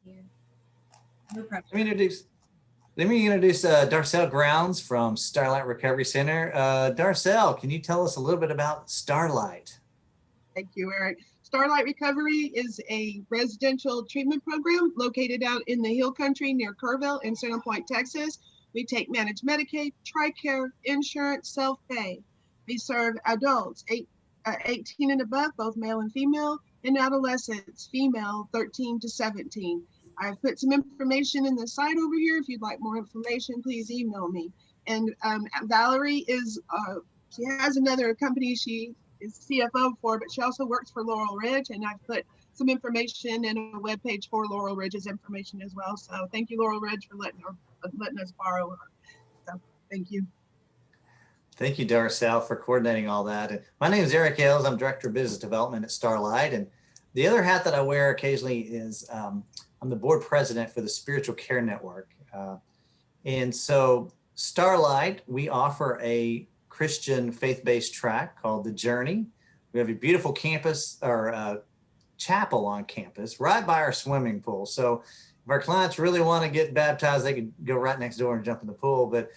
you. No pressure. Let me introduce Darcel Grounds from Starlite Recovery Center. Darcel, can you tell us a little bit about Starlite? Thank you, Eric. Starlite Recovery is a residential treatment program located out in the Hill Country near Kerrville in Center Point, Texas. We take managed Medicaid, TRICARE, insurance, self-pay. We serve adults 18 and above, both male and female, and adolescents, female 13 to 17. I've put some information in the site over here. If you'd like more information, please email me. And Valerie she has another company she is CFO for, but she also works for Laurel Ridge, and I've put some information and a webpage for Laurel Ridge's information as well. So thank you, Laurel Ridge, for letting us borrow her. So thank you. Thank you, Darcel, for coordinating all that. And my name is Eric Ayles. I'm Director of Business Development at Starlite. And the other hat that I wear occasionally is I'm the board president for the Spiritual Care Network. And so Starlite, we offer a Christian faith-based track called The Journey. We have a beautiful campus or chapel on campus right by our swimming pool. So if our clients really want to get baptized, they could go right next door and jump in the pool. But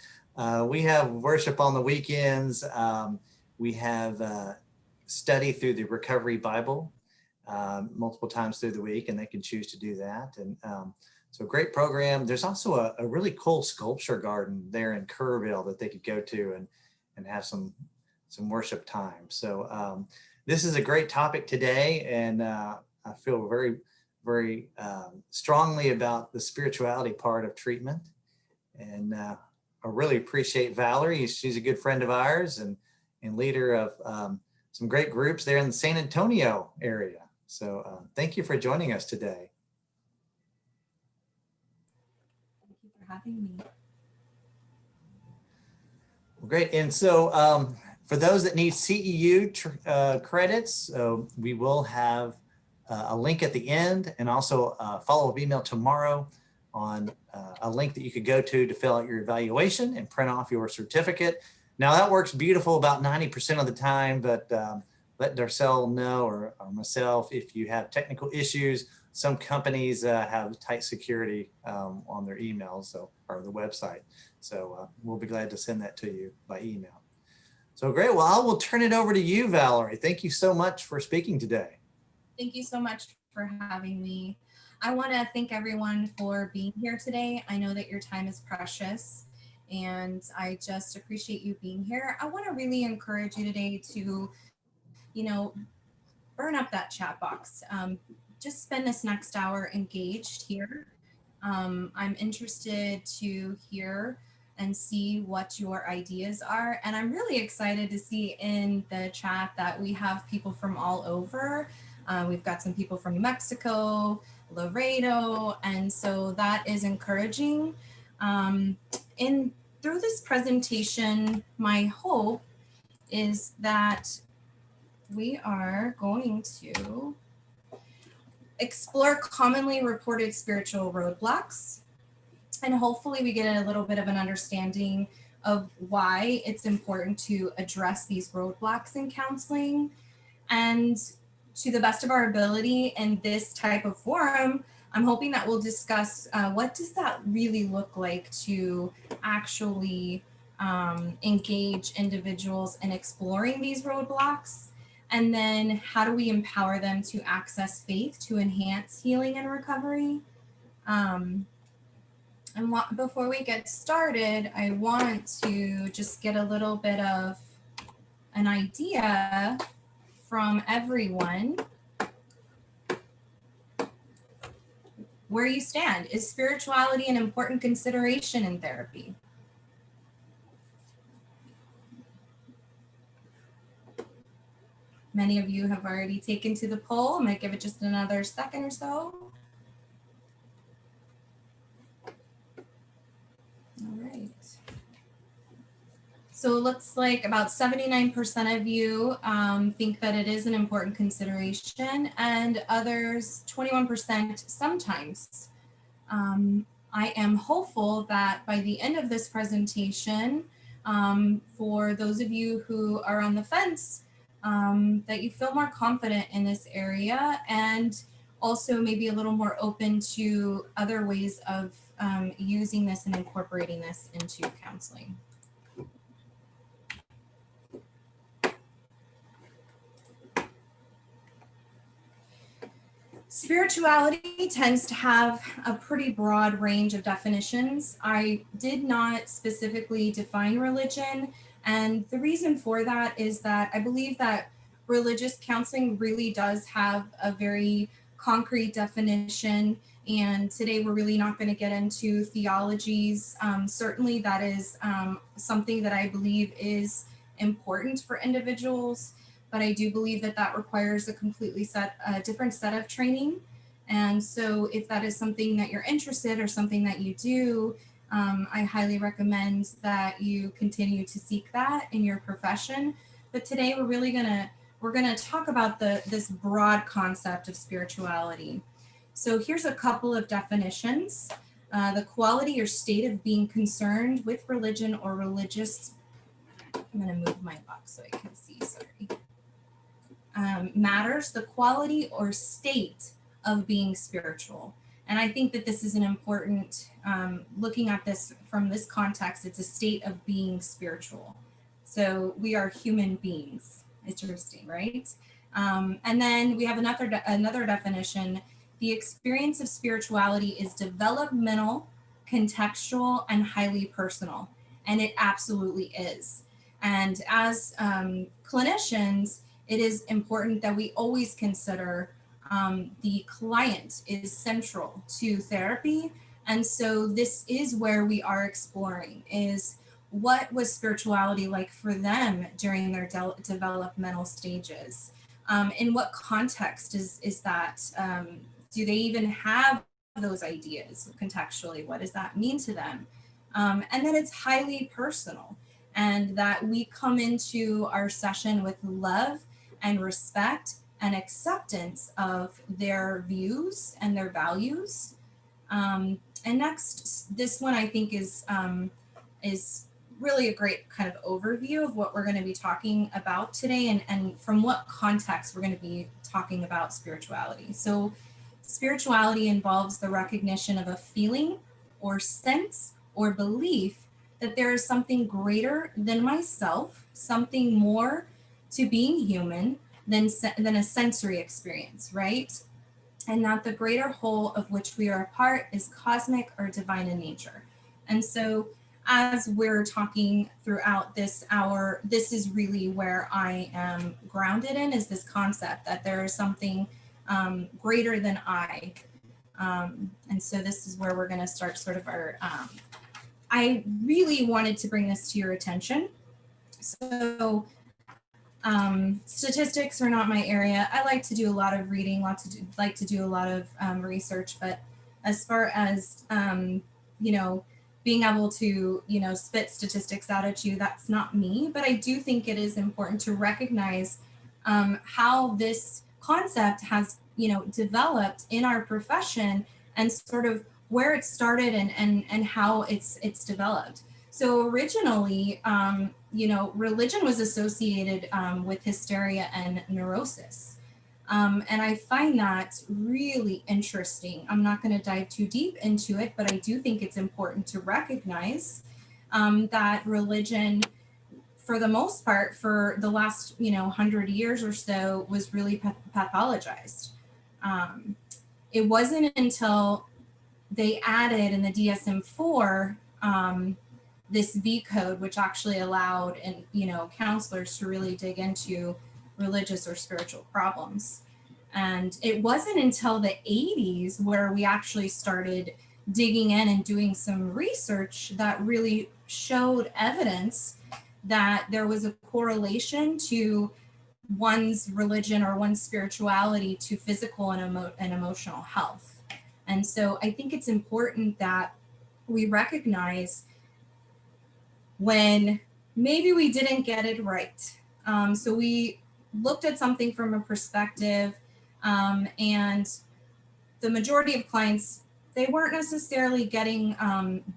we have worship on the weekends. We have study through the Recovery Bible multiple times through the week, and they can choose to do that. And so great program. There's also a really cool sculpture garden there in Kerrville that they could go to and have some worship time. So this is a great topic today, and I feel very, very strongly about the spirituality part of treatment. And I really appreciate Valerie. She's a good friend of ours and leader of some great groups there in the San Antonio area. So thank you for joining us today. Thank you for having me. Great. And so for those that need CEU credits, we will have a link at the end, and also a follow-up email tomorrow on a link that you could go to fill out your evaluation and print off your certificate. Now that works beautiful about 90% of the time, but let Darcel know or myself if you have technical issues. Some companies have tight security on their emails or the website. So we'll be glad to send that to you by email. So great. Well, I will turn it over to you, Valerie. Thank you so much for speaking today. Thank you so much for having me. I want to thank everyone for being here today. I know that your time is precious, and I just appreciate you being here. I want to really encourage you today to, burn up that chat box. Just spend this next hour engaged here. I'm interested to hear and see what your ideas are. And I'm really excited to see in the chat that we have people from all over. We've got some people from New Mexico, Laredo, and so that is encouraging. Through this presentation, my hope is that we are going to explore commonly reported spiritual roadblocks, and hopefully we get a little bit of an understanding of why it's important to address these roadblocks in counseling. And to the best of our ability in this type of forum, I'm hoping that we'll discuss what does that really look like to actually engage individuals in exploring these roadblocks, and then how do we empower them to access faith to enhance healing and recovery. Before we get started, I want to just get a little bit of an idea from everyone where you stand. Is spirituality an important consideration in therapy? Many of you have already taken to the poll. I'm going to give it just another second or so. All right. So it looks like about 79% of you think that it is an important consideration, and others, 21%, sometimes. I am hopeful that by the end of this presentation, for those of you who are on the fence, that you feel more confident in this area, and also maybe a little more open to other ways of using this and incorporating this into counseling. Spirituality tends to have a pretty broad range of definitions. I did not specifically define religion, and the reason for that is that I believe that religious counseling really does have a very concrete definition, and today we're really not going to get into theologies. Certainly that is something that I believe is important for individuals, but I do believe that that requires a completely different set of training. And so if that is something that you're interested or something that you do, I highly recommend that you continue to seek that in your profession. But today we're gonna talk about this broad concept of spirituality. So here's a couple of definitions. The quality or state of being concerned with religion or religious, I'm gonna move my box so I can see, sorry. Matters, the quality or state of being spiritual. And I think that this is an important, looking at this from this context, it's a state of being spiritual. So we are human beings. Interesting, right? And then we have another definition. The experience of spirituality is developmental, contextual, and highly personal. And it absolutely is. And as clinicians, it is important that we always consider the client is central to therapy. And so this is where we are exploring is what was spirituality like for them during their developmental stages? In what context is that? Do they even have those ideas contextually? What does that mean to them? And then it's highly personal, and that we come into our session with love and respect and acceptance of their views and their values. And next, this one I think is really a great kind of overview of what we're going to be talking about today, and from what context we're going to be talking about spirituality. So spirituality involves the recognition of a feeling or sense or belief that there is something greater than myself, something more to being human than a sensory experience, right? And that the greater whole of which we are a part is cosmic or divine in nature. And so as we're talking throughout this hour, this is really where I am grounded in, is this concept that there is something greater than I. And so this is where we're going to start sort of our, I really wanted to bring this to your attention. So statistics are not my area. I like to do a lot of reading, like to do a lot of research, but as far as, being able to, spit statistics out at you, that's not me. But I do think it is important to recognize how this concept has, developed in our profession and sort of where it started and how it's developed. So originally, religion was associated with hysteria and neurosis. And I find that really interesting. I'm not going to dive too deep into it, but I do think it's important to recognize that religion, for the most part, for the last 100 years or so, was really pathologized. It wasn't until they added in the DSM-4 this V code, which actually allowed counselors to really dig into religious or spiritual problems. And it wasn't until the 80s where we actually started digging in and doing some research that really showed evidence that there was a correlation to one's religion or one's spirituality to physical and emotional health. And so I think it's important that we recognize when maybe we didn't get it right. So we looked at something from a perspective, and the majority of clients, they weren't necessarily getting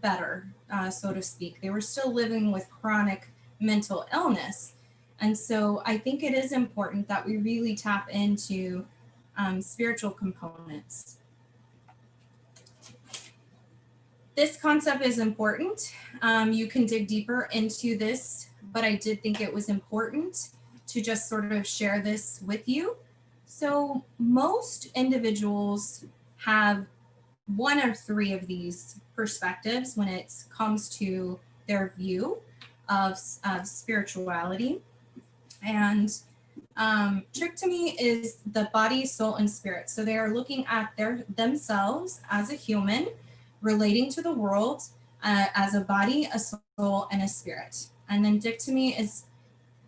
better, so to speak. They were still living with chronic mental illness. And so I think it is important that we really tap into spiritual components. This concept is important. You can dig deeper into this, but I did think it was important to just sort of share this with you. So most individuals have one or three of these perspectives when it comes to their view of spirituality. And trichotomy is the body, soul, and spirit. So they are looking at themselves as a human, relating to the world as a body, a soul, and a spirit. And then dichotomy is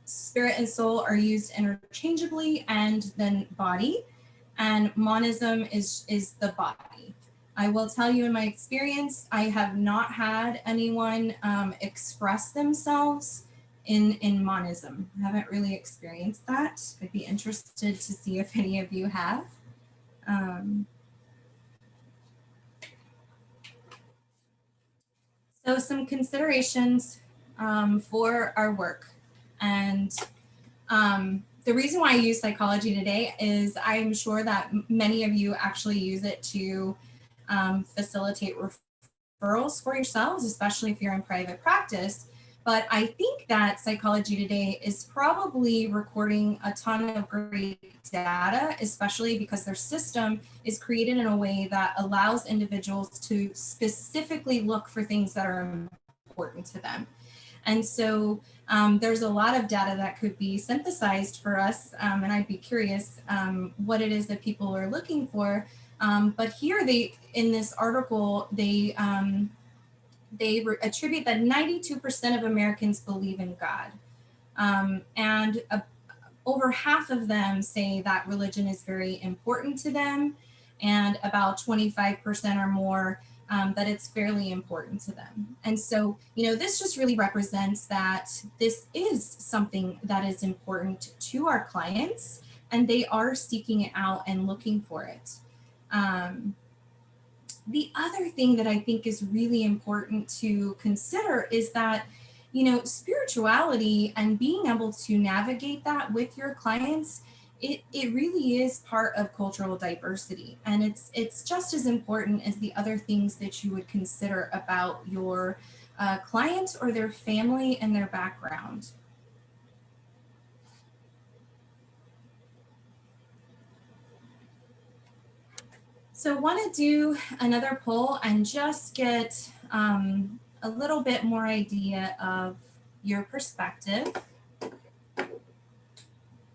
spirit and soul are used interchangeably, and then body. And monism is the body. I will tell you in my experience, I have not had anyone express themselves in monism. I haven't really experienced that. I'd be interested to see if any of you have. So some considerations for our work. And the reason why I use psychology today is I'm sure that many of you actually use it to facilitate referrals for yourselves, especially if you're in private practice. But I think that psychology today is probably recording a ton of great data, especially because their system is created in a way that allows individuals to specifically look for things that are important to them. And so there's a lot of data that could be synthesized for us, and I'd be curious what it is that people are looking for. But here in this article, they attribute that 92% of Americans believe in God. And over half of them say that religion is very important to them, and about 25% or more that it's fairly important to them. And so, this just really represents that this is something that is important to our clients, and they are seeking it out and looking for it. The other thing that I think is really important to consider is that, spirituality and being able to navigate that with your clients, it really is part of cultural diversity. And it's just as important as the other things that you would consider about your client or their family and their background. So I want to do another poll and just get a little bit more idea of your perspective.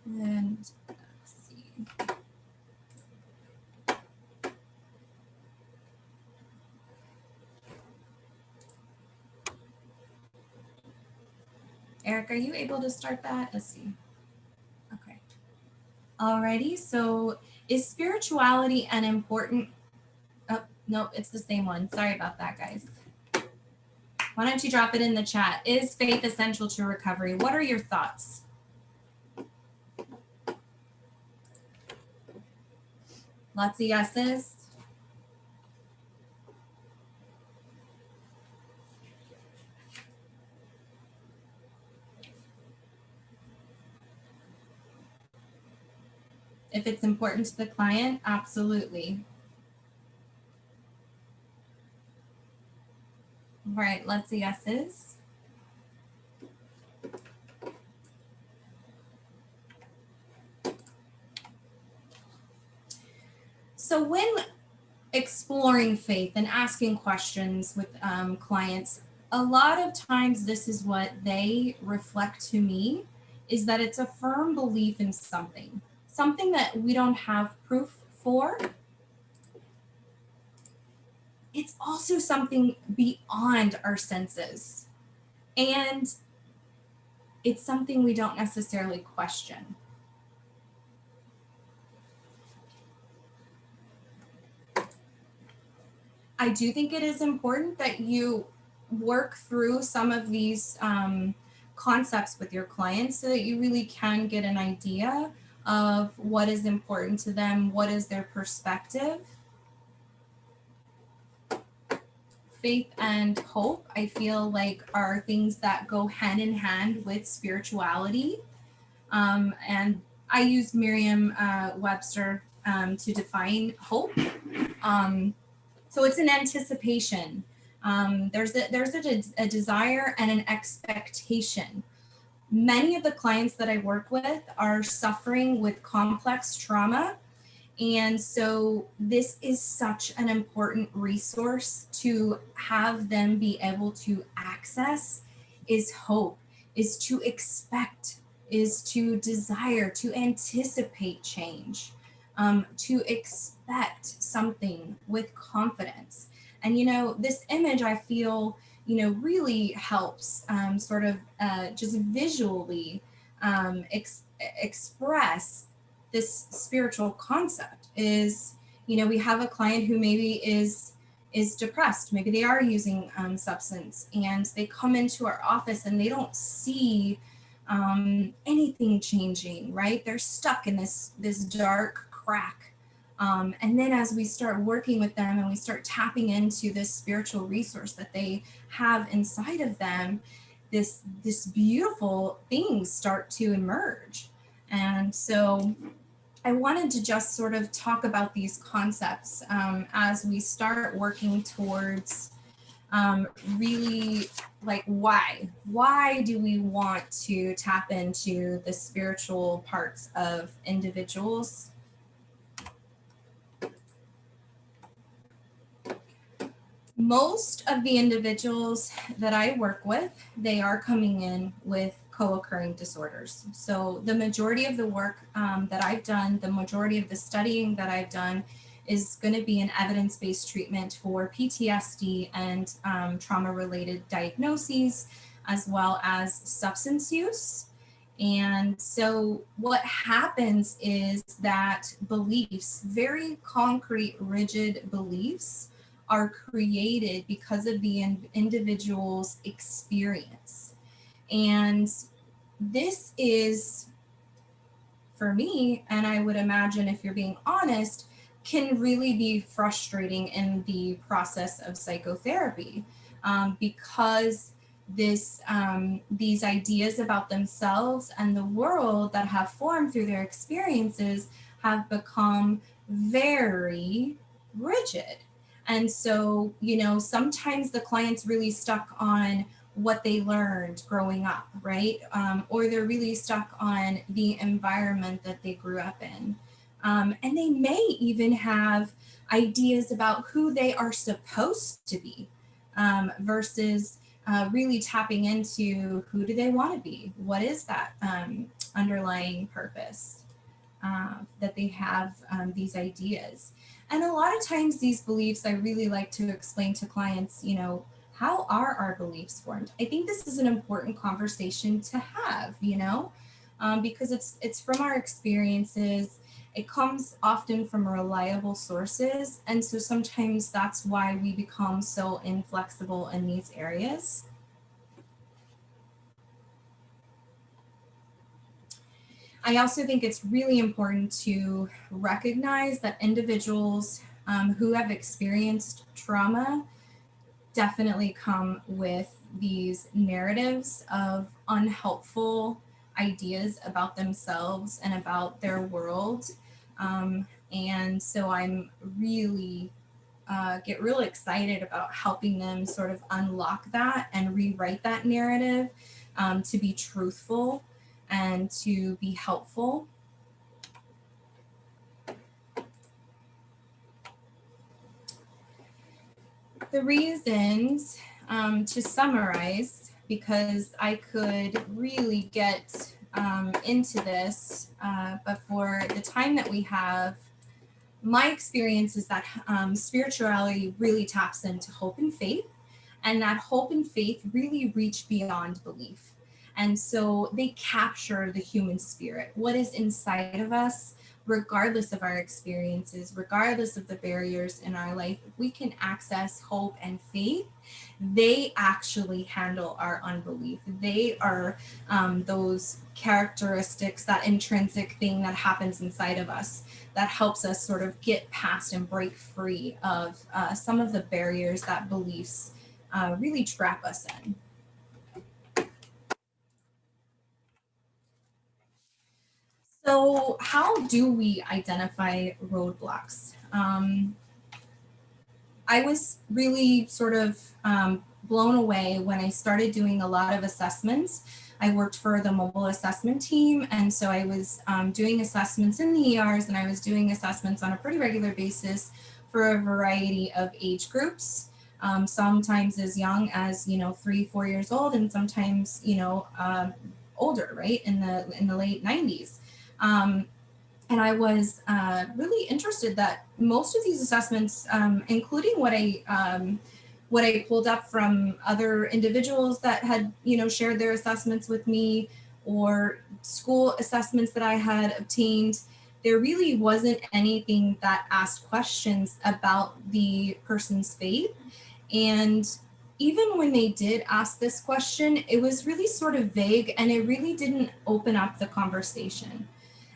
And let's see. Eric, are you able to start that? Let's see. Okay. Alrighty, so is spirituality an important, oh, no, it's the same one. Sorry about that, guys. Why don't you drop it in the chat? Is faith essential to recovery? What are your thoughts? Lots of yeses. If it's important to the client, absolutely. All right, lots of yeses. So when exploring faith and asking questions with clients, a lot of times this is what they reflect to me, is that it's a firm belief in something that we don't have proof for. It's also something beyond our senses, and it's something we don't necessarily question. I do think it is important that you work through some of these concepts with your clients so that you really can get an idea of what is important to them, what is their perspective. Faith and hope, I feel like, are things that go hand in hand with spirituality. And I use Merriam-Webster to define hope. So it's an anticipation. There's a desire and an expectation. Many of the clients that I work with are suffering with complex trauma. And so this is such an important resource to have them be able to access is hope, is to expect, is to desire, to anticipate change, to expect something with confidence. And, this image I feel, really helps sort of just visually express this spiritual concept is, we have a client who maybe is depressed. Maybe they are using substance, and they come into our office and they don't see anything changing, right? They're stuck in this dark crack. And then as we start working with them and we start tapping into this spiritual resource that they have inside of them, this beautiful things start to emerge. And so I wanted to just sort of talk about these concepts as we start working towards really like why do we want to tap into the spiritual parts of individuals? Most of the individuals that I work with, they are coming in with co-occurring disorders. So the majority of the work that I've done, the majority of the studying that I've done is going to be an evidence-based treatment for PTSD and trauma-related diagnoses, as well as substance use. And so what happens is that beliefs, very concrete, rigid beliefs, are created because of the individual's experience. And this is, for me, and I would imagine if you're being honest, can really be frustrating in the process of psychotherapy because these ideas about themselves and the world that have formed through their experiences have become very rigid. And so, sometimes the client's really stuck on what they learned growing up, right? Or they're really stuck on the environment that they grew up in. And they may even have ideas about who they are supposed to be versus really tapping into who do they want to be? What is that underlying purpose that they have these ideas? And a lot of times these beliefs, I really like to explain to clients, how are our beliefs formed? I think this is an important conversation to have, because it's from our experiences. It comes often from reliable sources. And so sometimes that's why we become so inflexible in these areas. I also think it's really important to recognize that individuals who have experienced trauma definitely come with these narratives of unhelpful ideas about themselves and about their world. And so I'm really get really excited about helping them sort of unlock that and rewrite that narrative to be truthful and to be helpful. The reasons, to summarize, because I could really get into this, but for the time that we have, my experience is that spirituality really taps into hope and faith, and that hope and faith really reach beyond belief. And so they capture the human spirit, what is inside of us, regardless of our experiences, regardless of the barriers in our life. If we can access hope and faith, they actually handle our unbelief. They are those characteristics, that intrinsic thing that happens inside of us that helps us sort of get past and break free of some of the barriers that beliefs really trap us in. So So how do we identify roadblocks? I was really sort of blown away when I started doing a lot of assessments. I worked for the mobile assessment team, and so I was doing assessments in the ERs, and I was doing assessments on a pretty regular basis for a variety of age groups. Sometimes as young as 3-4 years old, and sometimes older, right, in the late 90s. And I was really interested that most of these assessments, including what I pulled up from other individuals that had, shared their assessments with me, or school assessments that I had obtained, there really wasn't anything that asked questions about the person's faith. And even when they did ask this question, it was really sort of vague, and it really didn't open up the conversation.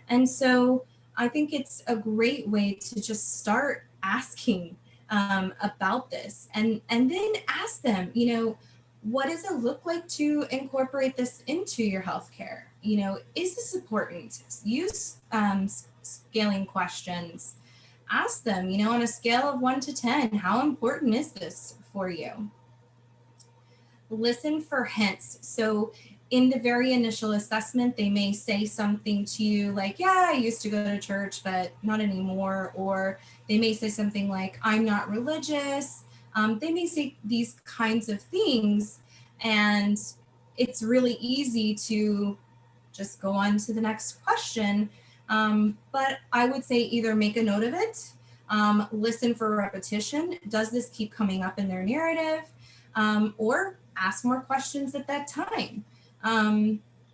And so I think it's a great way to just start asking about this, and then ask them, what does it look like to incorporate this into your healthcare? Is this important? Use scaling questions. Ask them, on a scale of 1 to 10, how important is this for you? Listen for hints. So in the very initial assessment, they may say something to you like, yeah, I used to go to church, but not anymore. Or they may say something like, I'm not religious. They may say these kinds of things. And it's really easy to just go on to the next question. But I would say either make a note of it, listen for repetition. Does this keep coming up in their narrative? Or ask more questions at that time.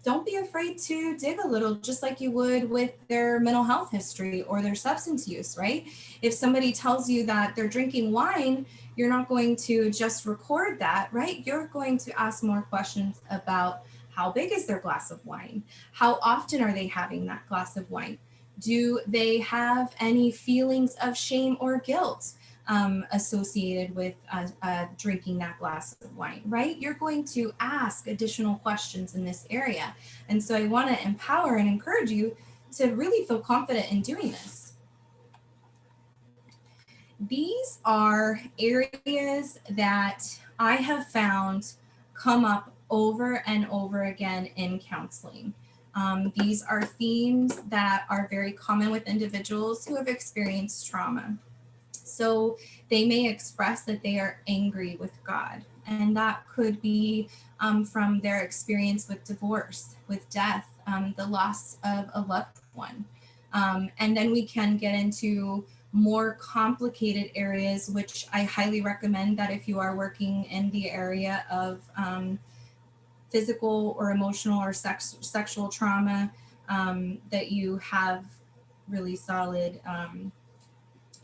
Don't be afraid to dig a little, just like you would with their mental health history or their substance use, right? If somebody tells you that they're drinking wine, you're not going to just record that, right? You're going to ask more questions about how big is their glass of wine? How often are they having that glass of wine? Do they have any feelings of shame or guilt associated with drinking that glass of wine, right? You're going to ask additional questions in this area. And so I want to empower and encourage you to really feel confident in doing this. These are areas that I have found come up over and over again in counseling. These are themes that are very common with individuals who have experienced trauma. So they may express that they are angry with God, and that could be from their experience with divorce, with death, the loss of a loved one. And then we can get into more complicated areas, which I highly recommend that if you are working in the area of physical or emotional or sexual trauma, that you have really solid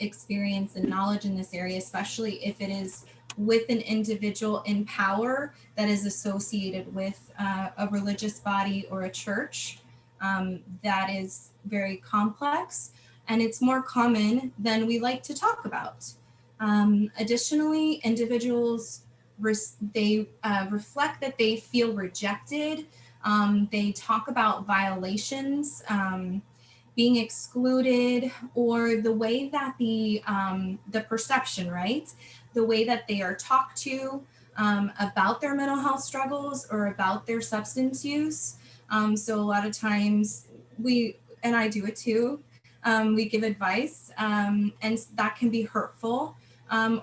experience and knowledge in this area, especially if it is with an individual in power that is associated with a religious body or a church. That is very complex, and it's more common than we like to talk about. Additionally, individuals reflect that they feel rejected. They talk about violations, being excluded, or the way that the perception, right? The way that they are talked to about their mental health struggles or about their substance use. So a lot of times and I do it too, we give advice, and that can be hurtful,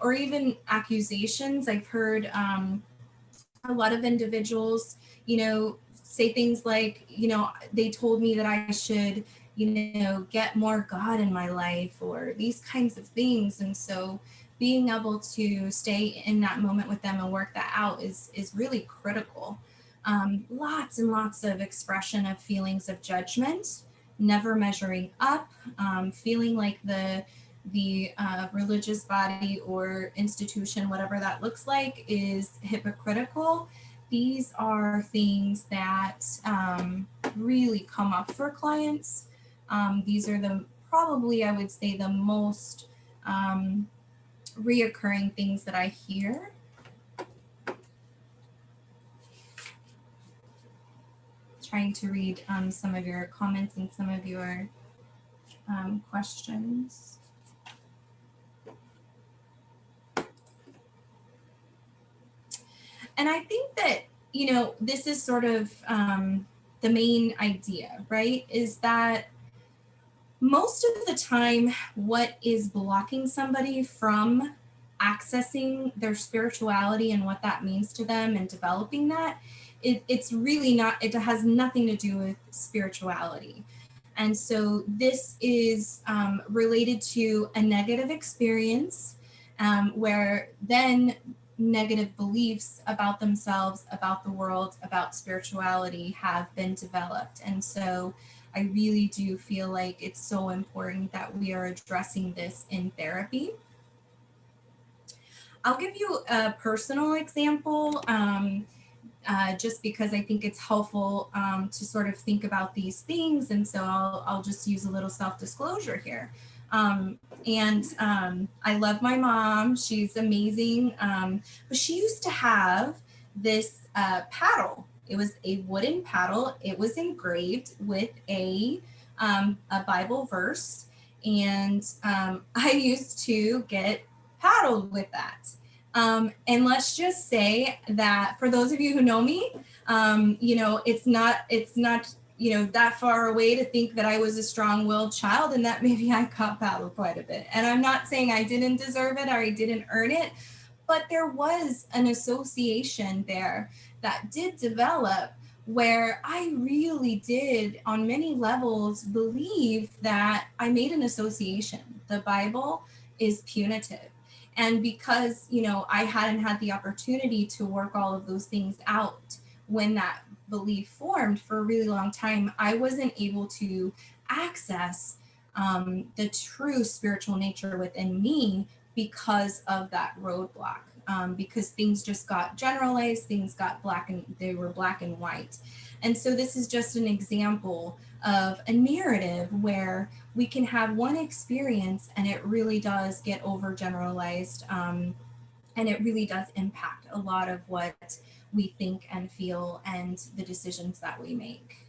or even accusations. I've heard a lot of individuals, say things like, they told me that I should, get more God in my life, or these kinds of things. And so being able to stay in that moment with them and work that out is really critical. Lots and lots of expression of feelings of judgment, never measuring up, feeling like the religious body or institution, whatever that looks like, is hypocritical. These are things that really come up for clients. These are probably, I would say, the most reoccurring things that I hear. trying to read some of your comments and some of your questions. And I think that, you know, this is sort of the main idea, right? Is that most of the time, what is blocking somebody from accessing their spirituality and what that means to them and developing that, it's really not, it has nothing to do with spirituality. And so this is related to a negative experience where then negative beliefs about themselves, about the world, about spirituality have been developed. And so I really do feel like it's so important that we are addressing this in therapy. I'll give you a personal example just because I think it's helpful to sort of think about these things. And so I'll just use a little self-disclosure here. I love my mom. She's amazing. But she used to have this paddle. It was a wooden paddle. It was engraved with a Bible verse. And I used to get paddled with that. And let's just say that for those of you who know me, you know, it's not, you know, that far away to think that I was a strong-willed child and that maybe I got paddled quite a bit. And I'm not saying I didn't deserve it or I didn't earn it, but there was an association there that did develop where I really did on many levels believe that I made an association. The Bible is punitive. And because, you know, I hadn't had the opportunity to work all of those things out when that belief formed for a really long time, I wasn't able to access the true spiritual nature within me because of that roadblock. Because things just got generalized, things got they were black and white. And so this is just an example of a narrative where we can have one experience and it really does get overgeneralized, and it really does impact a lot of what we think and feel and the decisions that we make.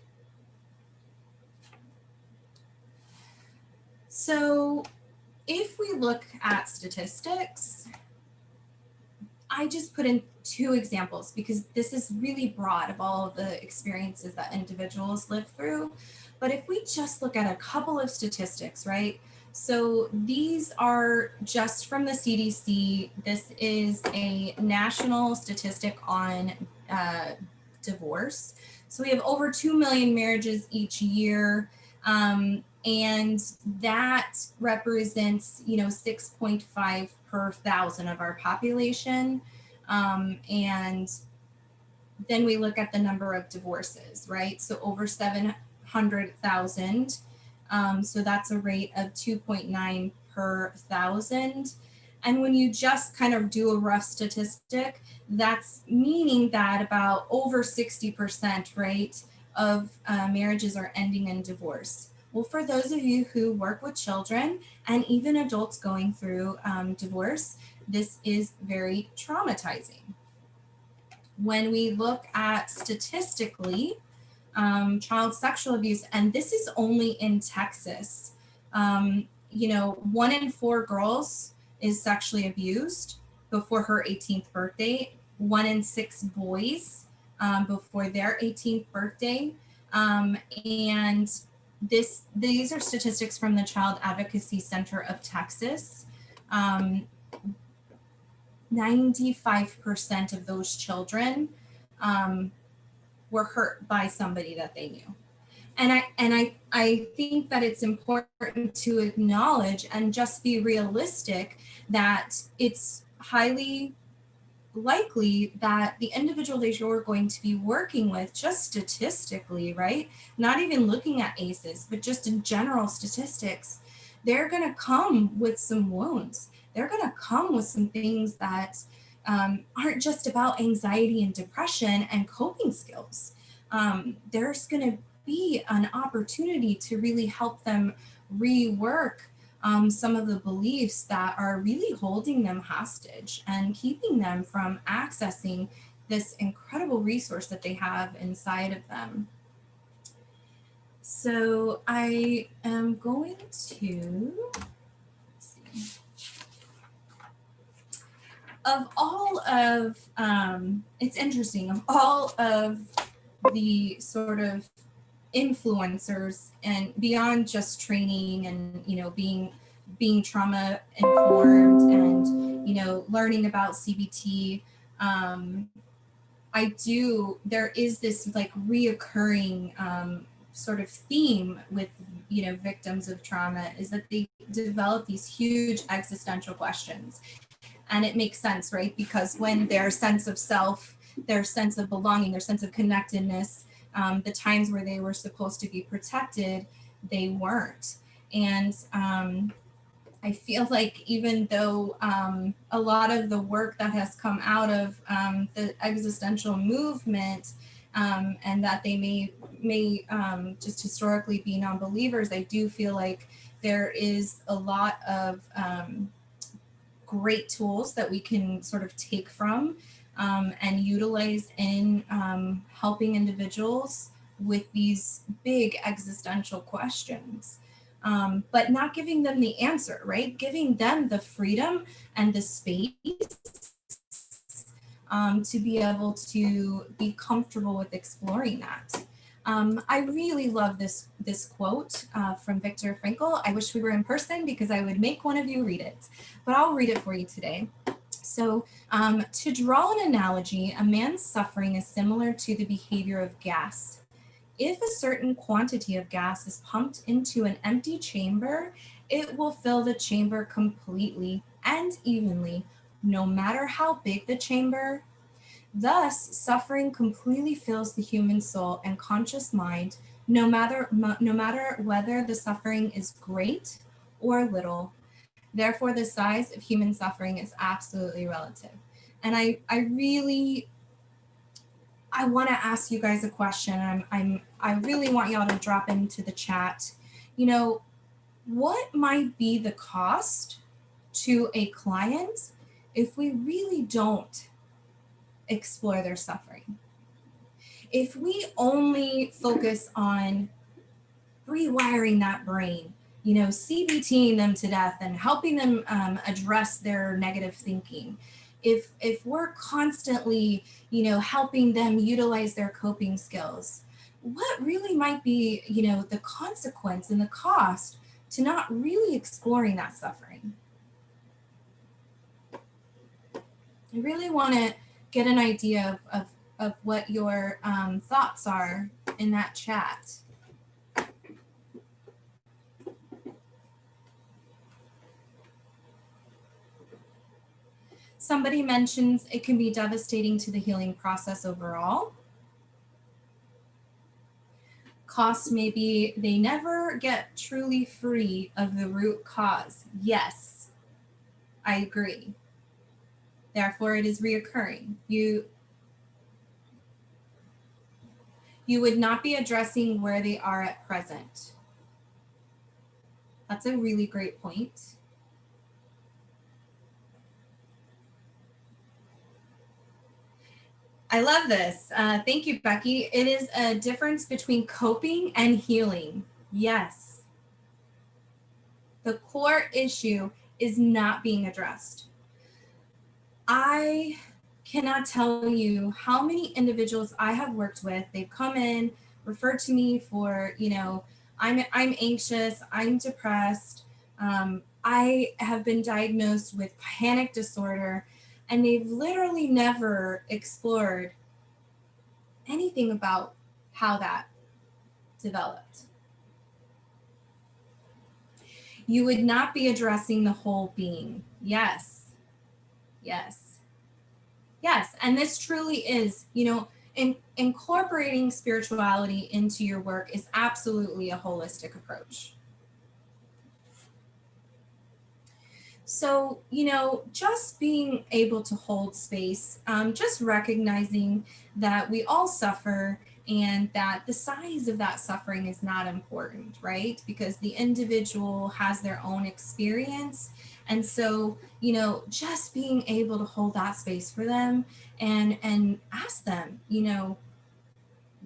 So if we look at statistics, I just put in 2 examples because this is really broad of all of the experiences that individuals live through. But if we just look at a couple of statistics, right? So these are just from the CDC. This is a national statistic on divorce. So we have over 2 million marriages each year. And that represents, you know, 6.5 per thousand of our population. And then we look at the number of divorces, right? So over 700,000. So that's a rate of 2.9 per thousand. And when you just kind of do a rough statistic, that's meaning that about over 60%, right, of marriages are ending in divorce. Well, for those of you who work with children and even adults going through divorce, this is very traumatizing. When we look at statistically, child sexual abuse, and this is only in Texas, you know, 1 in 4 girls is sexually abused before her 18th birthday, 1 in 6 boys before their 18th birthday. And these are statistics from the Child Advocacy Center of Texas. 95% of those children were hurt by somebody that they knew. And I think that it's important to acknowledge and just be realistic that it's highly likely that the individual that you're going to be working with, just statistically, right? Not even looking at ACEs, but just in general statistics, they're going to come with some wounds. They're going to come with some things that aren't just about anxiety and depression and coping skills. There's going to be an opportunity to really help them rework some of the beliefs that are really holding them hostage and keeping them from accessing this incredible resource that they have inside of them. So I am going to, let's see, of all of, it's interesting, of all of the sort of influencers and beyond just training and, being trauma informed and, learning about CBT, there is this like reoccurring sort of theme with, victims of trauma is that they develop these huge existential questions. And it makes sense, right? Because when their sense of self, their sense of belonging, their sense of connectedness, the times where they were supposed to be protected, they weren't. And I feel like even though a lot of the work that has come out of the existential movement and that they may just historically be non-believers, I do feel like there is a lot of great tools that we can sort of take from and utilize in helping individuals with these big existential questions. But not giving them the answer, right? Giving them the freedom and the space to be able to be comfortable with exploring that. I really love this quote from Viktor Frankl. I wish we were in person because I would make one of you read it, but I'll read it for you today. So to draw an analogy, a man's suffering is similar to the behavior of gas. If a certain quantity of gas is pumped into an empty chamber, it will fill the chamber completely and evenly, no matter how big the chamber. Thus, suffering completely fills the human soul and conscious mind, no matter whether the suffering is great or little. Therefore, the size of human suffering is absolutely relative. And I want to ask you guys a question. I really want y'all to drop into the chat. What might be the cost to a client if we really don't explore their suffering? If we only focus on rewiring that brain, CBTing them to death and helping them address their negative thinking, if we're constantly, helping them utilize their coping skills, what really might be, the consequence and the cost to not really exploring that suffering? I really want to get an idea of what your thoughts are in that chat. Somebody mentions it can be devastating to the healing process overall. Cost, maybe they never get truly free of the root cause. Yes, I agree. Therefore, it is reoccurring. You would not be addressing where they are at present. That's a really great point. I love this. Thank you, Becky. It is a difference between coping and healing. Yes. The core issue is not being addressed. I cannot tell you how many individuals I have worked with. They've come in, referred to me for, I'm anxious, I'm depressed. I have been diagnosed with panic disorder, and they've literally never explored anything about how that developed. You would not be addressing the whole being. Yes. Yes. Yes. And this truly is, incorporating spirituality into your work is absolutely a holistic approach. So, just being able to hold space, just recognizing that we all suffer and that the size of that suffering is not important, right? Because the individual has their own experience. And so, just being able to hold that space for them and ask them,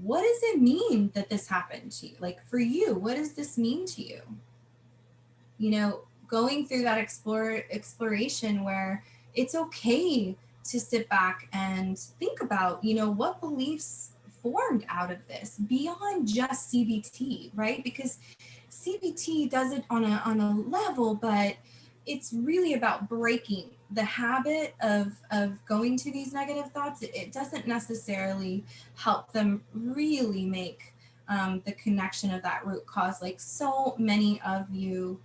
what does it mean that this happened to you? Like for you, what does this mean to you? You know, going through that exploration where it's okay to sit back and think about, you know, what beliefs formed out of this beyond just CBT, right? Because CBT does it on a level, but it's really about breaking the habit of going to these negative thoughts. It doesn't necessarily help them really make the connection of that root cause, like so many of you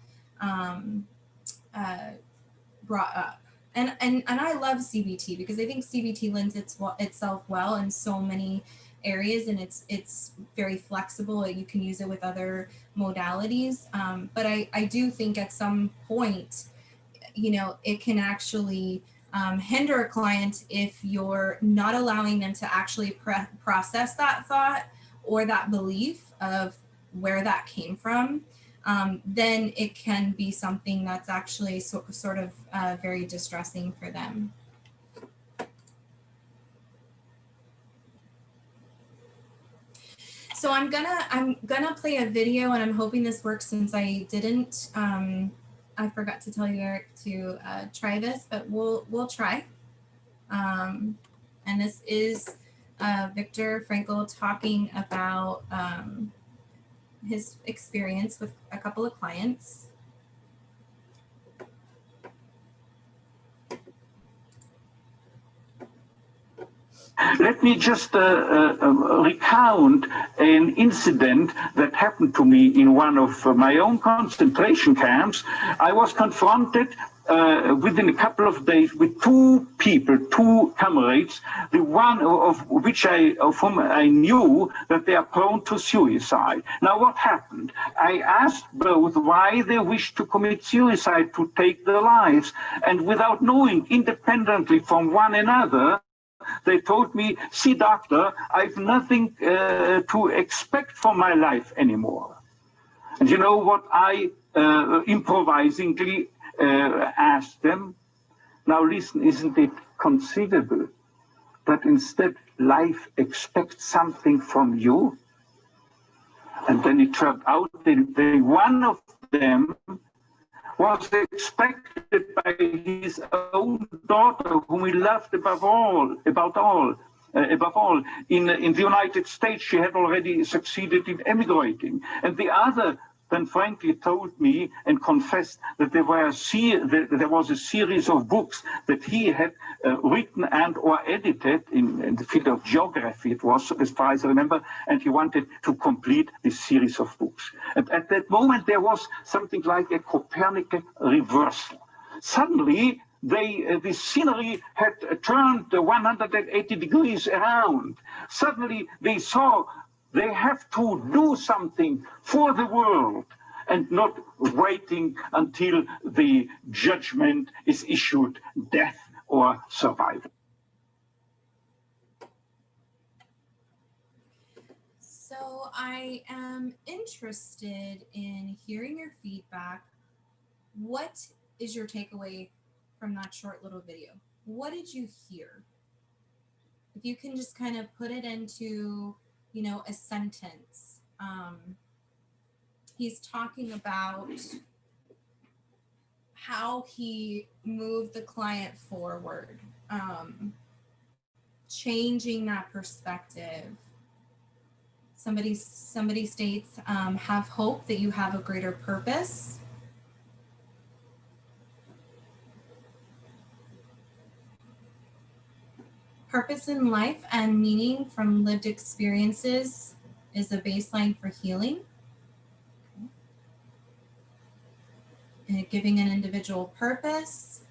brought up. And I love CBT because I think CBT lends itself well in so many areas, and it's very flexible. You can use it with other modalities, but I do think at some point, you know, it can actually hinder a client if you're not allowing them to actually process that thought or that belief of where that came from. Then it can be something that's actually sort of very distressing for them. So I'm gonna play a video, and I'm hoping this works since I didn't. I forgot to tell you, Eric, to try this, but we'll try. And this is Viktor Frankl talking about his experience with a couple of clients. Let me just recount an incident that happened to me in one of my own concentration camps. I was confronted within a couple of days with two comrades, the one of whom I knew that they are prone to suicide. Now, what happened? I asked both why they wished to commit suicide, to take their lives, and without knowing independently from one another, they told me, see, doctor, I've nothing to expect from my life anymore. And you know what I improvisingly asked them? Now listen, isn't it conceivable that instead life expects something from you? And then it turned out that one of them was expected by his own daughter, whom he loved above all. In the United States, she had already succeeded in emigrating. And the other then frankly told me and confessed that there was a series of books that he had written and or edited in the field of geography, it was, as far as I remember, and he wanted to complete this series of books. And at that moment, there was something like a Copernican reversal. Suddenly, the scenery had turned 180 degrees around. Suddenly, they saw they have to do something for the world and not waiting until the judgment is issued, death or survival. So I am interested in hearing your feedback. What is your takeaway from that short little video? What did you hear? If you can just kind of put it into, you know, a sentence. He's talking about how he moved the client forward, changing that perspective. Somebody states, have hope that you have a greater purpose. Purpose in life and meaning from lived experiences is a baseline for healing. And giving an individual purpose,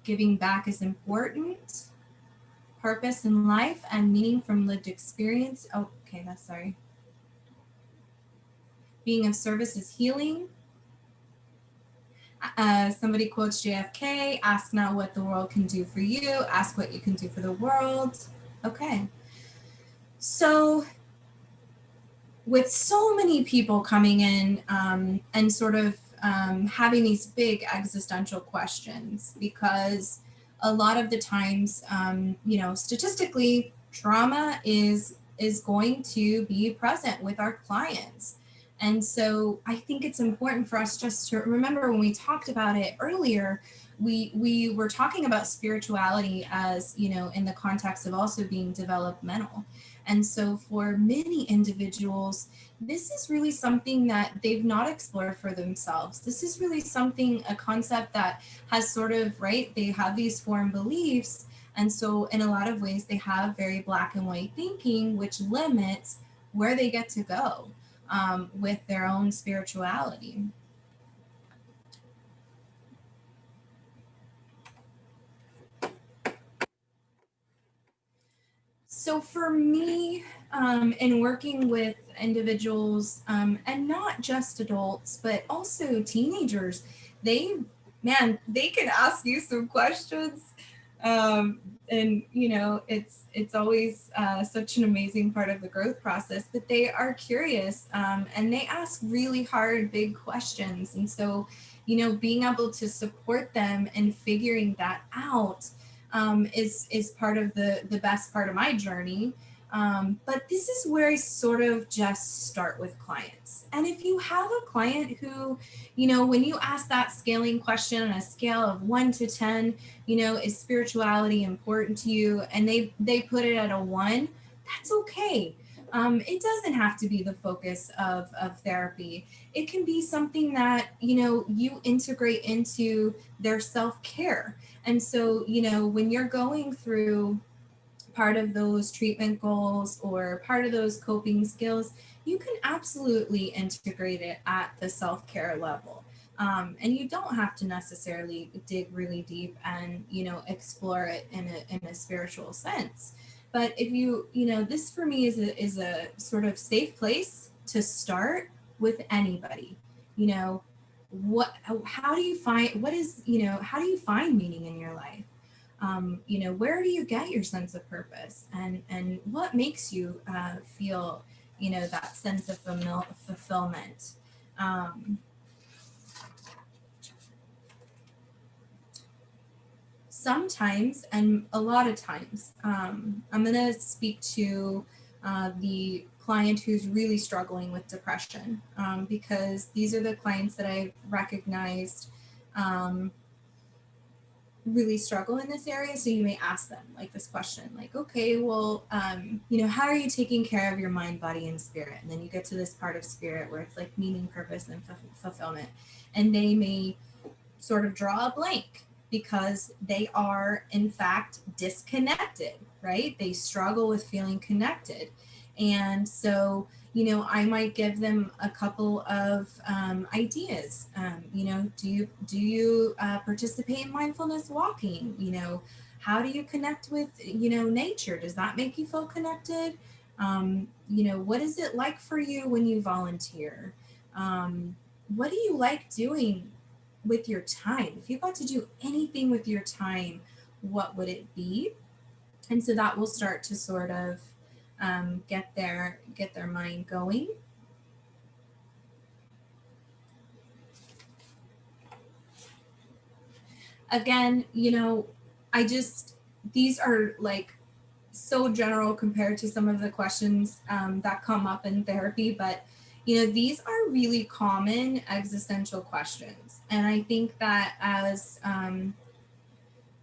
giving back is important. Purpose in life and meaning from lived experience. Oh, okay, that's sorry. Being of service is healing. Somebody quotes JFK, ask not what the world can do for you, ask what you can do for the world. Okay. So with so many people coming in and sort of having these big existential questions, because a lot of the times, you know, statistically, trauma is is going to be present with our clients. And so I think it's important for us just to remember, when we talked about it earlier, we were talking about spirituality as, you know, in the context of also being developmental. And so for many individuals, this is really something that they've not explored for themselves. This is really something, a concept that has sort of, right, they have these formed beliefs. And so in a lot of ways, they have very black and white thinking, which limits where they get to go with their own spirituality. So for me, in working with individuals, and not just adults, but also teenagers, they can ask you some questions. And you know, it's always such an amazing part of the growth process, but they are curious, and they ask really hard, big questions. And so, you know, being able to support them in figuring that out is part of the best part of my journey. But this is where I sort of just start with clients. And if you have a client who, you know, when you ask that scaling question on a scale of 1 to 10, you know, is spirituality important to you? And they put it at a 1, that's okay. It doesn't have to be the focus of therapy. It can be something that, you know, you integrate into their self-care. And so, you know, when you're going through part of those treatment goals or part of those coping skills, you can absolutely integrate it at the self-care level. And you don't have to necessarily dig really deep and, you know, explore it in a spiritual sense. But if you know, this for me is a sort of safe place to start with anybody. You know, how do you find meaning in your life? You know, where do you get your sense of purpose, and what makes you feel, you know, that sense of fulfillment? Sometimes, and a lot of times, I'm going to speak to the client who's really struggling with depression, because these are the clients that I've recognized really struggle in this area. So you may ask them like this question, like, okay, well, you know, how are you taking care of your mind, body, and spirit? And then you get to this part of spirit where it's like meaning, purpose, and fulfillment. And they may sort of draw a blank because they are in fact disconnected, right? They struggle with feeling connected. And so, you know, I might give them a couple of ideas. You know, do you participate in mindfulness walking? You know, how do you connect with, you know, nature? Does that make you feel connected? You know, what is it like for you when you volunteer? What do you like doing with your time? If you got to do anything with your time, what would it be? And so that will start to sort of get their mind going. Again, you know, these are like so general compared to some of the questions that come up in therapy, but you know, these are really common existential questions. And I think that as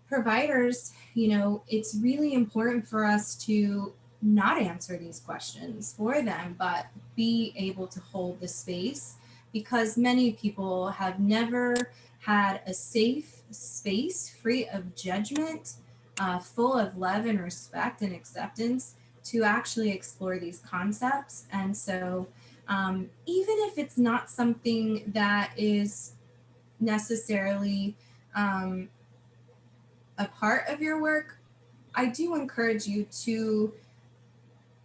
providers, you know, it's really important for us to not answer these questions for them, but be able to hold the space, because many people have never had a safe space free of judgment, full of love and respect and acceptance to actually explore these concepts. And so even if it's not something that is necessarily a part of your work, I do encourage you to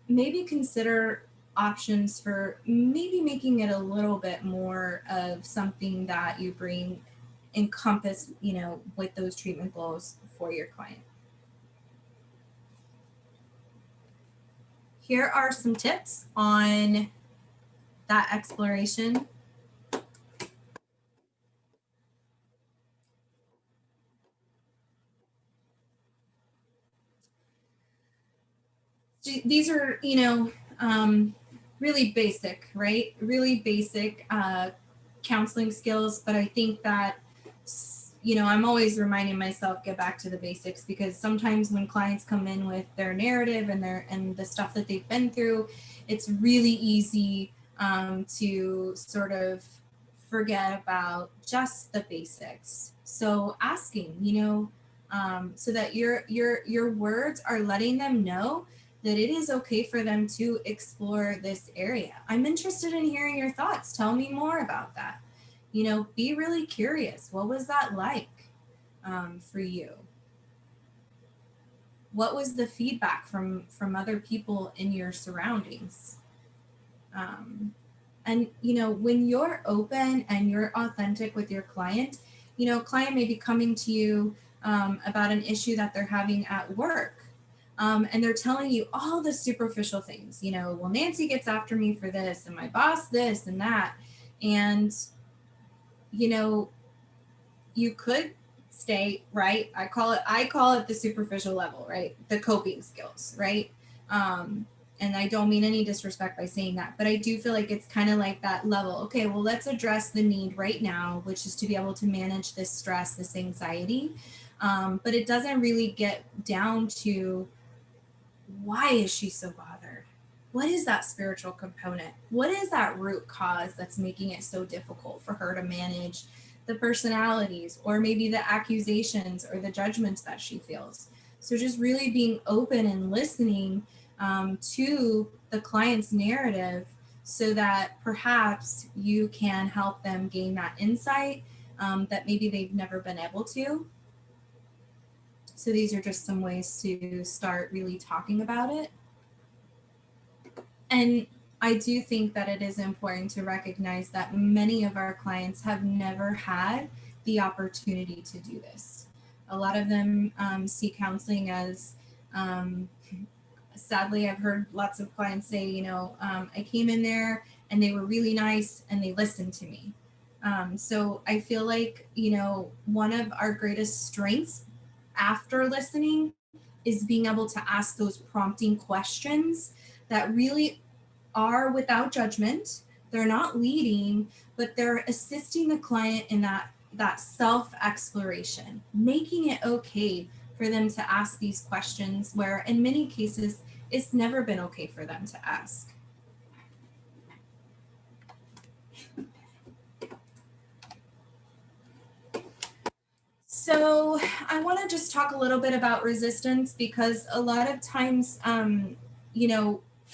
maybe consider options for maybe making it a little bit more of something that you bring encompass, you know, with those treatment goals for your client. Here are some tips on that exploration. these are, really basic, right? Really basic counseling skills. But I think that, I'm always reminding myself, get back to the basics, because sometimes when clients come in with their narrative and the stuff that they've been through, it's really easy to sort of forget about just the basics. So asking, so that your words are letting them know that it is okay for them to explore this area. I'm interested in hearing your thoughts. Tell me more about that. Be really curious. What was that like for you? What was the feedback from other people in your surroundings? And when you're open and you're authentic with your client, client may be coming to you about an issue that they're having at work. And they're telling you all the superficial things, well, Nancy gets after me for this, and my boss this and that. And, you could stay, right? I call it the superficial level, right? The coping skills, right? And I don't mean any disrespect by saying that, but I do feel like it's kind of like that level. Okay, well, let's address the need right now, which is to be able to manage this stress, this anxiety. But it doesn't really get down to, why is she so bothered? What is that spiritual component? What is that root cause that's making it so difficult for her to manage the personalities, or maybe the accusations or the judgments that she feels? So just really being open and listening to the client's narrative, so that perhaps you can help them gain that insight that maybe they've never been able to. So these are just some ways to start really talking about it. And I do think that it is important to recognize that many of our clients have never had the opportunity to do this. A lot of them see counseling as, sadly, I've heard lots of clients say, I came in there and they were really nice and they listened to me. So I feel like, one of our greatest strengths after listening is being able to ask those prompting questions that really are without judgment. They're not leading, but they're assisting the client in that self-exploration, making it okay for them to ask these questions, where in many cases it's never been okay for them to ask. So I want to just talk a little bit about resistance, because a lot of times,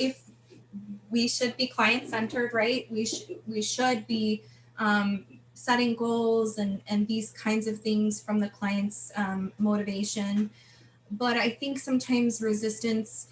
if we should be client-centered, right? We should be setting goals and these kinds of things from the client's motivation. But I think sometimes resistance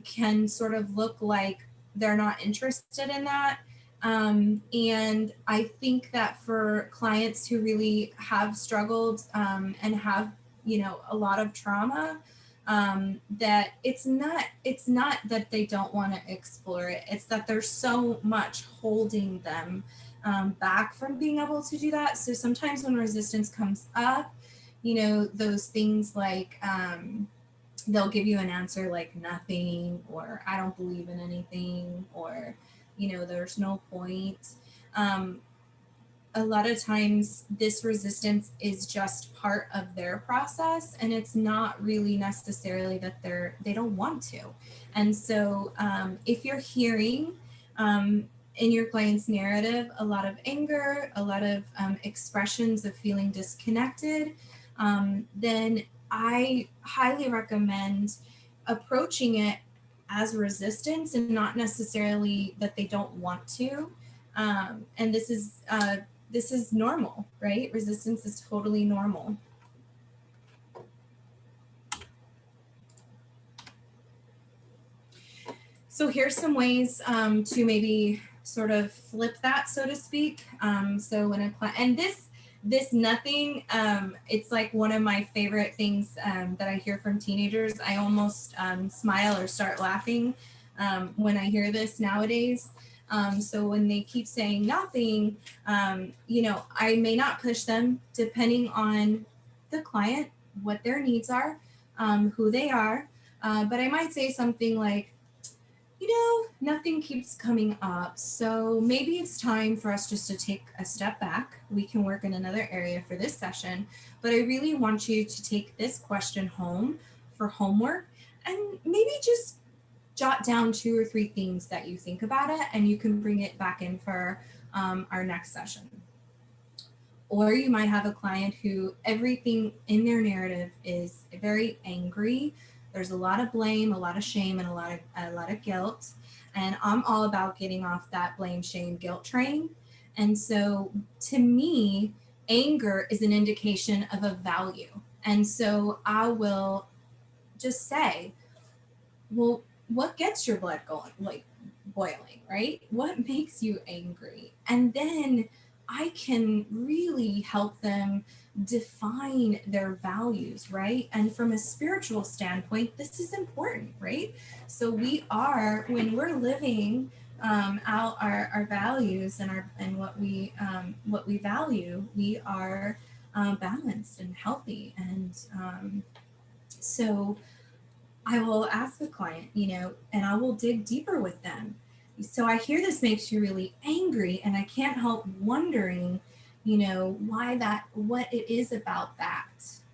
can sort of look like they're not interested in that. And I think that for clients who really have struggled and have, a lot of trauma, that it's not that they don't want to explore it. It's that there's so much holding them back from being able to do that. So sometimes when resistance comes up, those things like they'll give you an answer like nothing, or I don't believe in anything, or there's no point. A lot of times this resistance is just part of their process, and it's not really necessarily that they don't want to. And so if you're hearing in your client's narrative a lot of anger, a lot of expressions of feeling disconnected, then I highly recommend approaching it as resistance and not necessarily that they don't want to. And this is normal, right? Resistance is totally normal. So here's some ways to maybe sort of flip that, so to speak. So when a client, and this nothing, it's like one of my favorite things that I hear from teenagers. I almost smile or start laughing when I hear this nowadays. So when they keep saying nothing, I may not push them, depending on the client, what their needs are, who they are. But I might say something like, you know, nothing keeps coming up. So maybe it's time for us just to take a step back. We can work in another area for this session, but I really want you to take this question home for homework and maybe just jot down 2 or 3 things that you think about it, and you can bring it back in for our next session. Or you might have a client who everything in their narrative is very angry. There's a lot of blame, a lot of shame, and a lot of guilt. And I'm all about getting off that blame, shame, guilt train. And so to me, anger is an indication of a value. And so I will just say, well, what gets your blood going, like boiling, right? What makes you angry? And then I can really help them define their values, right? And from a spiritual standpoint, this is important, right? So we are, when we're living out our values and what we value, we are balanced and healthy. And so I will ask the client, you know, and I will dig deeper with them. So I hear this makes you really angry, and I can't help wondering, you know, why that, what it is about that.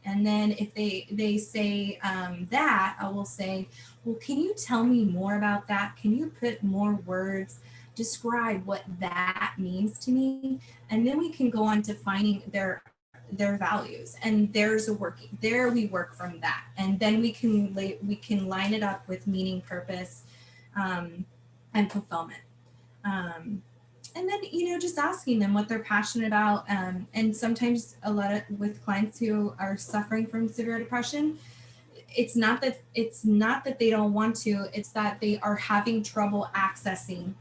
And then if they say that, I will say, well, can you tell me more about that? Can you put more words, describe what that means to me? And then we can go on to finding their values, and there's a working there, we work from that, and then we can line it up with meaning, purpose, and fulfillment, and then, you know, just asking them what they're passionate about. And sometimes a lot of with clients who are suffering from severe depression, it's not that they don't want to, it's that they are having trouble accessing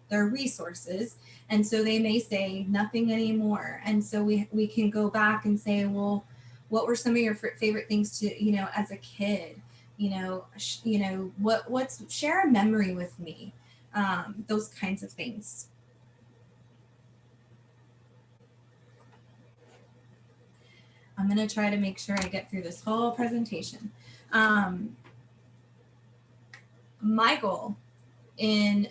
their resources. And so they may say nothing anymore. And so we can go back and say, well, what were some of your favorite things to, you know, as a kid, what's, share a memory with me, those kinds of things. I'm going to try to make sure I get through this whole presentation. My goal in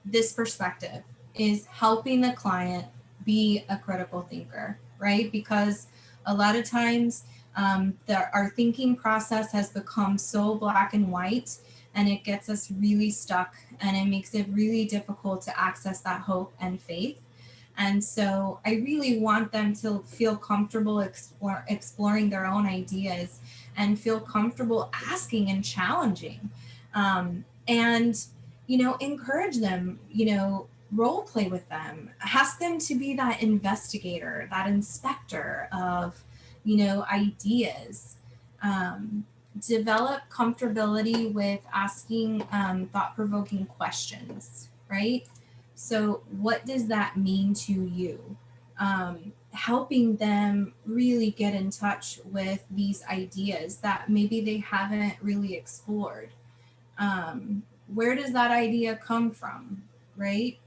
this perspective is helping the client be a critical thinker, right? Because a lot of times our thinking process has become so black and white, and it gets us really stuck, and it makes it really difficult to access that hope and faith. And so I really want them to feel comfortable exploring their own ideas and feel comfortable asking and challenging. And, you know, encourage them, you know, role play with them, ask them to be that investigator, that inspector of, you know, ideas. Develop comfortability with asking thought-provoking questions, right? So what does that mean to you? Helping them really get in touch with these ideas that maybe they haven't really explored. Where does that idea come from, right?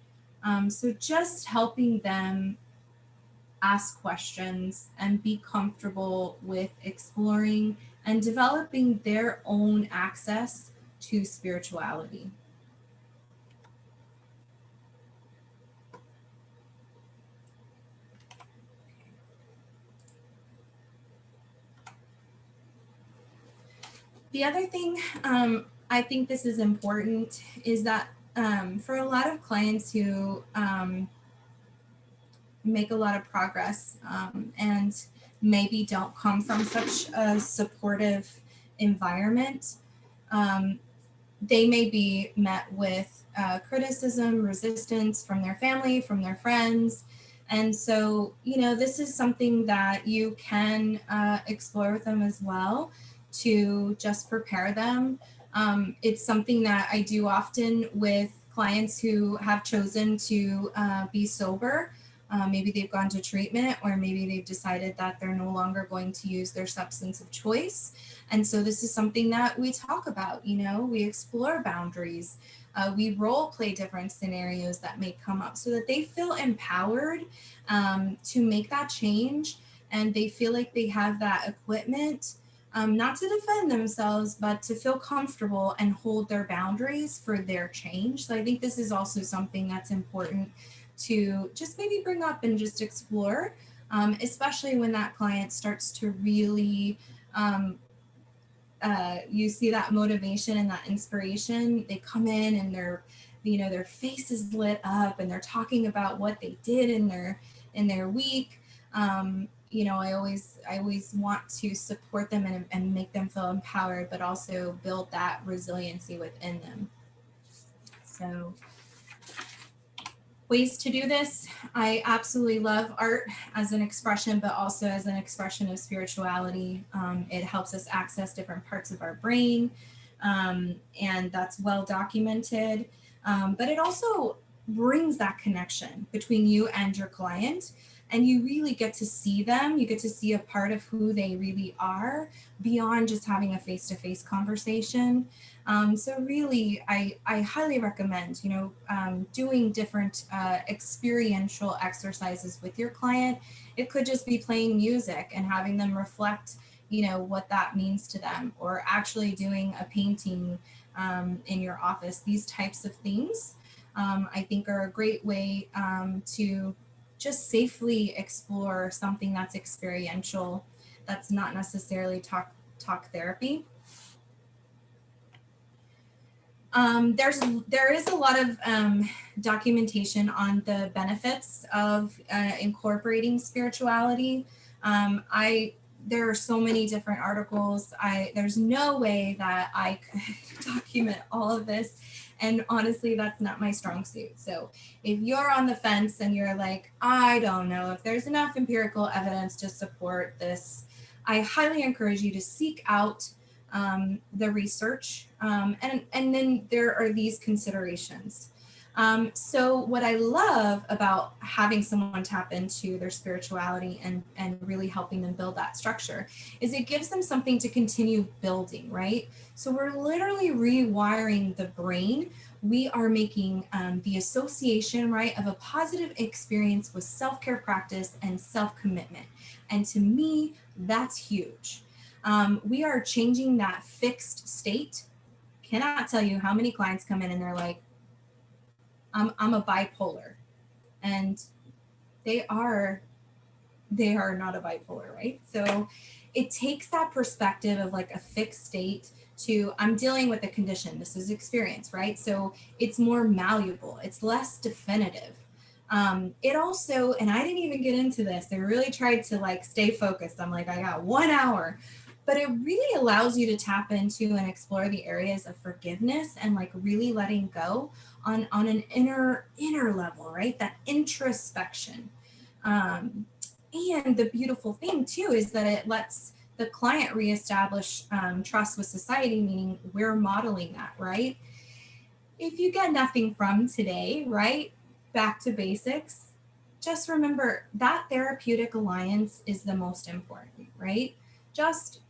So just helping them ask questions and be comfortable with exploring and developing their own access to spirituality. The other thing, I think this is important, is that for a lot of clients who make a lot of progress and maybe don't come from such a supportive environment, they may be met with criticism, resistance from their family, from their friends. And so, you know, this is something that you can explore with them as well, to just prepare them. It's something that I do often with clients who have chosen to be sober. Maybe they've gone to treatment, or maybe they've decided that they're no longer going to use their substance of choice. And so this is something that we talk about, you know, we explore boundaries. We role play different scenarios that may come up so that they feel empowered to make that change, and they feel like they have that equipment not to defend themselves, but to feel comfortable and hold their boundaries for their change. So I think this is also something that's important to just maybe bring up and just explore, especially when that client starts to really, you see that motivation and that inspiration. They come in and their face is lit up and they're talking about what they did in their week. I always want to support them and make them feel empowered, but also build that resiliency within them. So ways to do this. I absolutely love art as an expression, but also as an expression of spirituality. It helps us access different parts of our brain, and that's well documented. But it also brings that connection between you and your client, and you really get to see them. You get to see a part of who they really are beyond just having a face-to-face conversation. So really, I highly recommend, doing different experiential exercises with your client. It could just be playing music and having them reflect, what that means to them, or actually doing a painting in your office. These types of things, I think, are a great way to just safely explore something that's experiential, that's not necessarily talk therapy. There is a lot of documentation on the benefits of incorporating spirituality. There are so many different articles. There's no way that I could document all of this. And honestly, that's not my strong suit. So if you're on the fence and you're like, I don't know if there's enough empirical evidence to support this, I highly encourage you to seek out the research. And then there are these considerations. So what I love about having someone tap into their spirituality and really helping them build that structure is it gives them something to continue building, right? So we're literally rewiring the brain. We are making the association, right, of a positive experience with self-care practice and self-commitment. And to me, that's huge. We are changing that fixed state. Cannot tell you how many clients come in and they're like, I'm a bipolar, and they are not a bipolar, right? So it takes that perspective of like a fixed state to I'm dealing with a condition. This is experience, right? So it's more malleable. It's less definitive. It also, and I didn't even get into this, they really tried to like stay focused. I'm like, I got 1 hour, but it really allows you to tap into and explore the areas of forgiveness and like really letting go on an inner level, right? That introspection. And the beautiful thing too is that it lets the client reestablish trust with society, meaning we're modeling that, right? If you get nothing from today, right? Back to basics, just remember that therapeutic alliance is the most important, right? Just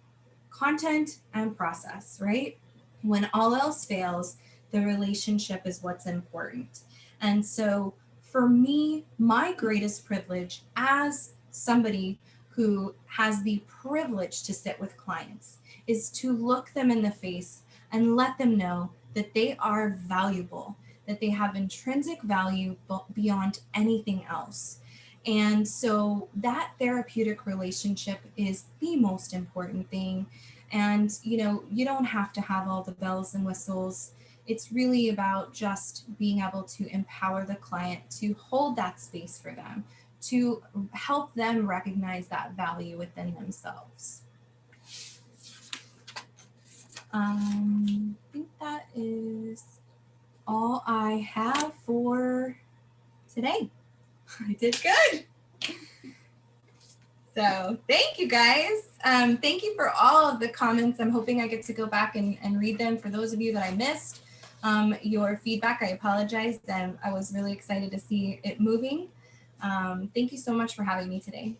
content and process, right? When all else fails, the relationship is what's important. And so for me, my greatest privilege as somebody who has the privilege to sit with clients is to look them in the face and let them know that they are valuable, that they have intrinsic value beyond anything else. And so that therapeutic relationship is the most important thing. And, you don't have to have all the bells and whistles. It's really about just being able to empower the client to hold that space for them, to help them recognize that value within themselves. I think that is all I have for today. I did good. So thank you guys. Thank you for all of the comments. I'm hoping I get to go back and read them. For those of you that I missed your feedback, I apologize. I was really excited to see it moving. Thank you so much for having me today.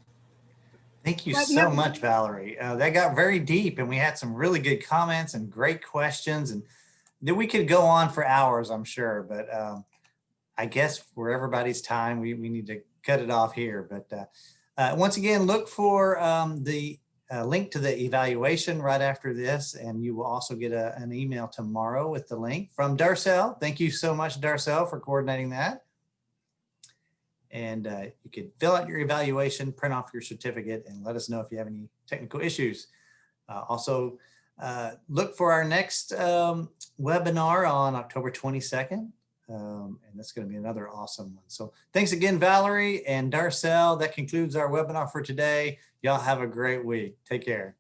Thank you so much, Valerie. That got very deep, and we had some really good comments and great questions, and then we could go on for hours, I'm sure, but I guess for everybody's time, we need to cut it off here. But once again, look for the a link to the evaluation right after this, and you will also get an email tomorrow with the link from Darcel. Thank you so much, Darcel, for coordinating that. And you can fill out your evaluation, print off your certificate, and let us know if you have any technical issues. Also, look for our next webinar on October 22nd. And that's going to be another awesome one. So thanks again, Valerie and Darcel. That concludes our webinar for today. Y'all have a great week. Take care.